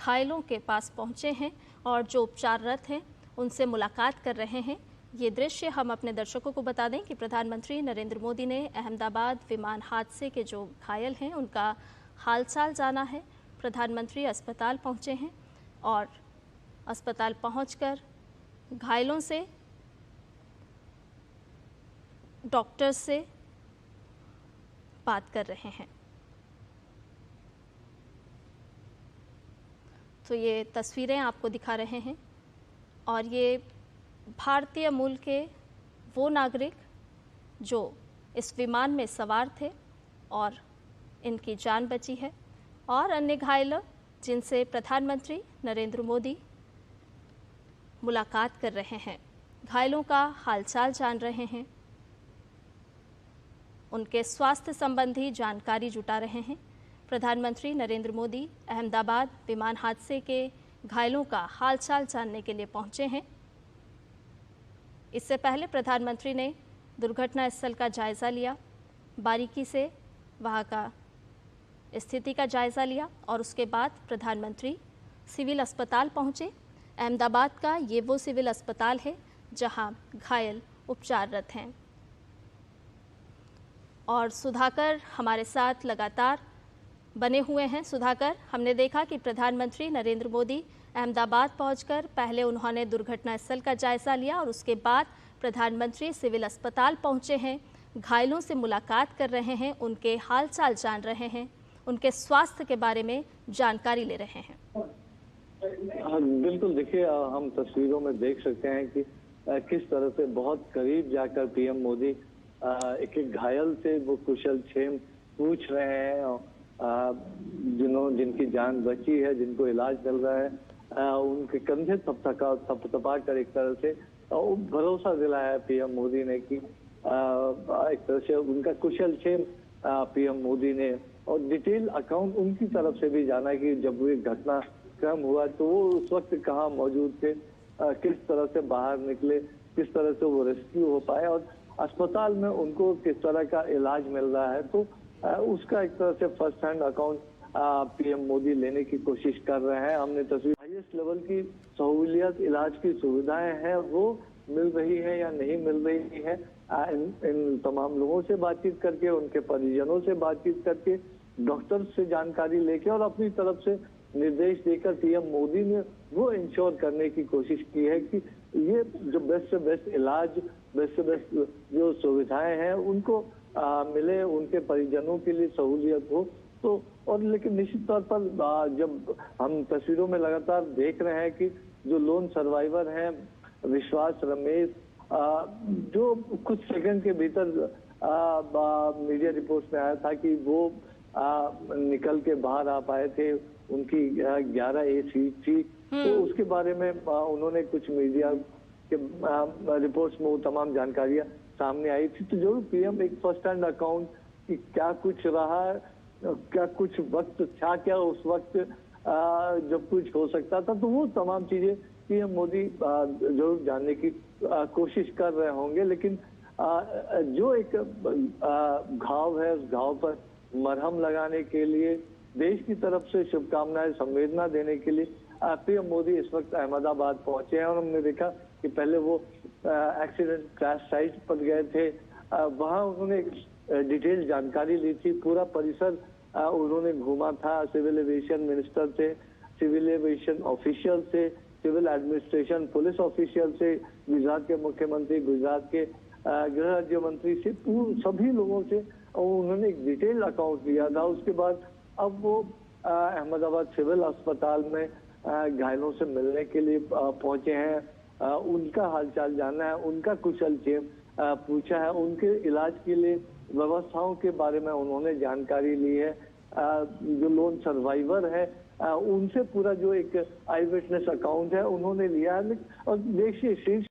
घायलों के पास पहुंचे हैं और जो उपचाररत हैं उनसे मुलाकात कर रहे हैं। ये दृश्य हम अपने दर्शकों को बता दें कि प्रधानमंत्री नरेंद्र मोदी ने अहमदाबाद विमान हादसे के जो घायल हैं उनका हालचाल जाना है। प्रधानमंत्री अस्पताल पहुंचे हैं और अस्पताल पहुंचकर घायलों से, डॉक्टर्स से बात कर रहे हैं। तो ये तस्वीरें आपको दिखा रहे हैं और ये भारतीय मूल के वो नागरिक जो इस विमान में सवार थे और इनकी जान बची है, और अन्य घायल जिनसे प्रधानमंत्री नरेंद्र मोदी मुलाकात कर रहे हैं, घायलों का हालचाल जान रहे हैं, उनके स्वास्थ्य संबंधी जानकारी जुटा रहे हैं। प्रधानमंत्री नरेंद्र मोदी अहमदाबाद विमान हादसे के घायलों का हालचाल जानने के लिए पहुंचे हैं। इससे पहले प्रधानमंत्री ने दुर्घटना स्थल का जायज़ा लिया, बारीकी से वहां का स्थिति का जायज़ा लिया और उसके बाद प्रधानमंत्री सिविल अस्पताल पहुंचे। अहमदाबाद का ये वो सिविल अस्पताल है जहां घायल उपचाररत हैं। और सुधाकर हमारे साथ लगातार बने हुए हैं। सुधाकर, हमने देखा कि प्रधानमंत्री नरेंद्र मोदी अहमदाबाद पहुंचकर पहले उन्होंने दुर्घटना स्थल का जायज़ा लिया और उसके बाद प्रधानमंत्री सिविल अस्पताल पहुंचे हैं, घायलों से मुलाकात कर रहे हैं, उनके हालचाल जान रहे हैं, उनके स्वास्थ्य के बारे में जानकारी ले रहे हैं। बिल्कुल, देखिए हम तस्वीरों में देख सकते हैं कि किस तरह से बहुत करीब जाकर पीएम मोदी एक एक घायल से वो कुशल क्षेम पूछ रहे हैं। जिनकी जान बची है, जिनको इलाज मिल रहा है, उनके कंधे थपथपा कर एक तरह से भरोसा दिलाया पीएम मोदी ने कि एक तरह से उनका कुशल क्षेम पीएम मोदी ने, और डिटेल अकाउंट उनकी तरफ से भी जाना कि जब वो घटना क्रम हुआ तो वो उस वक्त कहाँ मौजूद थे, किस तरह से बाहर निकले, किस तरह से वो रेस्क्यू हो पाए और अस्पताल में उनको किस तरह का इलाज मिल रहा है। तो उसका एक तरह से first hand account PM Modi लेने की कोशिश कर रहे हैं। हमने तस्वीर हाईएस्ट लेवल की सहूलियत, इलाज की सुविधाएं हैं वो मिल रही है या नहीं मिल रही है, इन तमाम लोगों से बातचीत करके, उनके परिजनों से बातचीत करके, डॉक्टर से जानकारी लेके और अपनी तरफ से निर्देश देकर पीएम मोदी ने वो इंश्योर करने की कोशिश की है कि ये जो बेस्ट से बेस्ट इलाज, बेस्ट से बेस्ट जो सुविधाएं हैं उनको मिले, उनके परिजनों के लिए सहूलियत हो। तो और लेकिन निश्चित तौर पर जब हम तस्वीरों में लगातार देख रहे हैं कि जो लोन सर्वाइवर हैं विश्वास रमेश, जो कुछ सेकंड के भीतर मीडिया रिपोर्ट्स में आया था कि वो निकल के बाहर आ पाए थे, उनकी 11A सीट थी, तो उसके बारे में उन्होंने कुछ मीडिया के रिपोर्ट्स में वो तमाम जानकारियां सामने आई थी। तो जरूर पीएम एक फर्स्ट हैंड अकाउंट कि क्या कुछ रहा, क्या कुछ वक्त था, क्या उस वक्त जब कुछ हो सकता था, तो वो तमाम चीजें पीएम मोदी जरूर जानने की कोशिश कर रहे होंगे। लेकिन जो एक घाव है उस घाव पर मरहम लगाने के लिए, देश की तरफ से शुभकामनाएं, संवेदना देने के लिए पीएम मोदी इस वक्त अहमदाबाद पहुंचे हैं। और हमने देखा कि पहले वो एक्सीडेंट क्रैश साइट पर गए थे, वहां उन्होंने डिटेल जानकारी ली थी, पूरा परिसर उन्होंने घूमा था, सिविल एविएशन मिनिस्टर से, सिविल एविएशन ऑफिशियल से, सिविल एडमिनिस्ट्रेशन पुलिस ऑफिशियल से, गुजरात के मुख्यमंत्री, गुजरात के गृह राज्य मंत्री से, सभी लोगों से उन्होंने एक डिटेल अकाउंट लिया था। उसके बाद अब वो अहमदाबाद सिविल अस्पताल में घायलों से मिलने के लिए पहुंचे हैं, उनका हालचाल जानना है, उनका कुशल क्षेम पूछा है, उनके इलाज के लिए व्यवस्थाओं के बारे में उन्होंने जानकारी ली है। जो लोन सर्वाइवर है उनसे पूरा जो एक आई विटनेस अकाउंट है उन्होंने लिया है। और देखिए शीर्ष